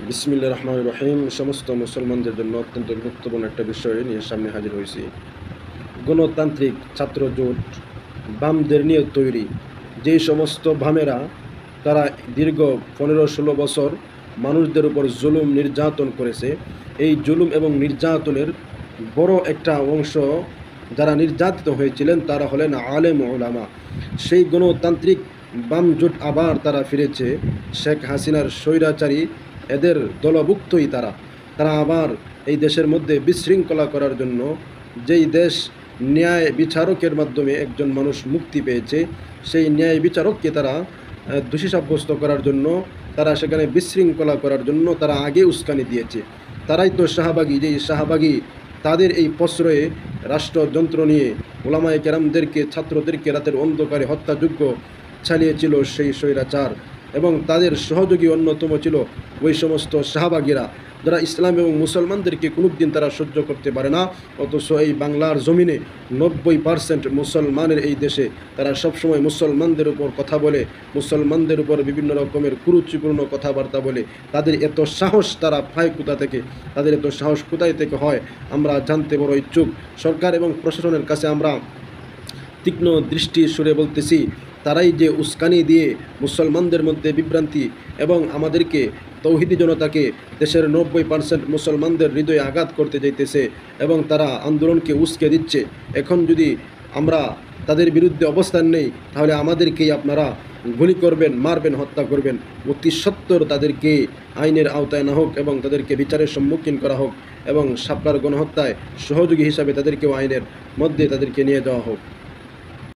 বিসমিল্লাহির রহমানির রহিম। সমস্ত মুসলমানদের জন্য অত্যন্ত গুরুত্বপূর্ণ একটা বিষয় নিয়ে সামনে হাজির হয়েছি। গণতান্ত্রিক ছাত্র জোট বামদের নিয়ে তৈরি। যেই সমস্ত বামেরা তারা দীর্ঘ 15-16 বছর মানুষদের উপর জুলুম নির্যাতন করেছে, এই জুলুম এবং নির্যাতনের বড় একটা অংশ যারা নির্যাতিত হয়েছিলেন তারা হলেন আলেম ওলামা। সেই গণতান্ত্রিক বাম জোট আবার তারা ফিরেছে। শেখ হাসিনার স্বৈরাচারী এদের দলভুক্তই তারা তারা আবার এই দেশের মধ্যে বিশৃঙ্খলা করার জন্য, যেই দেশ ন্যায় বিচারকের মাধ্যমে একজন মানুষ মুক্তি পেয়েছে, সেই ন্যায় বিচারককে তারা দোষী সাব্যস্ত করার জন্য, তারা সেখানে বিশৃঙ্খলা করার জন্য তারা আগে উস্কানি দিয়েছে। তারাই তো শাহবাগী। যেই শাহবাগী তাদের এই প্রশ্রয়ে রাষ্ট্রযন্ত্র নিয়ে ওলামায়ে কেরামদেরকে, ছাত্রদেরকে রাতের অন্ধকারে হত্যাযোগ্য চালিয়েছিল সেই স্বৈরাচার, এবং তাদের সহযোগী অন্যতম ছিল ওই সমস্ত শাহবাগীরা যারা ইসলাম এবং মুসলমানদেরকে কোনোদিন তারা সহ্য করতে পারে না। অথচ এই বাংলার জমিনে 90% মুসলমানের এই দেশে তারা সবসময় মুসলমানদের উপর কথা বলে, মুসলমানদের উপর বিভিন্ন রকমের কুরুচিপূর্ণ কথাবার্তা বলে। তাদের এত সাহস তারা পায় কোথা থেকে, তাদের এত সাহস কোথায় থেকে হয় আমরা জানতে বড় ইচ্ছুক। সরকার এবং প্রশাসনের কাছে আমরা তীক্ষ্ণ দৃষ্টি সুরে বলতেছি, তারাই যে উস্কানি দিয়ে মুসলমানদের মধ্যে বিভ্রান্তি এবং আমাদেরকে, তৌহিদি জনতাকে, দেশের 90% মুসলমানদের হৃদয়ে আঘাত করতে যাইতেছে এবং তারা আন্দোলনকে উস্কে দিচ্ছে। এখন যদি আমরা তাদের বিরুদ্ধে অবস্থান নেই তাহলে আমাদেরকেই আপনারা গুলি করবেন, মারবেন, হত্যা করবেন। অতি সত্বর তাদেরকে আইনের আওতায় না হোক এবং তাদেরকে বিচারের সম্মুখীন করা হোক, এবং শাপলার গণহত্যায় সহযোগী হিসাবে তাদেরকেও আইনের মধ্যে তাদেরকে নিয়ে যাওয়া হোক।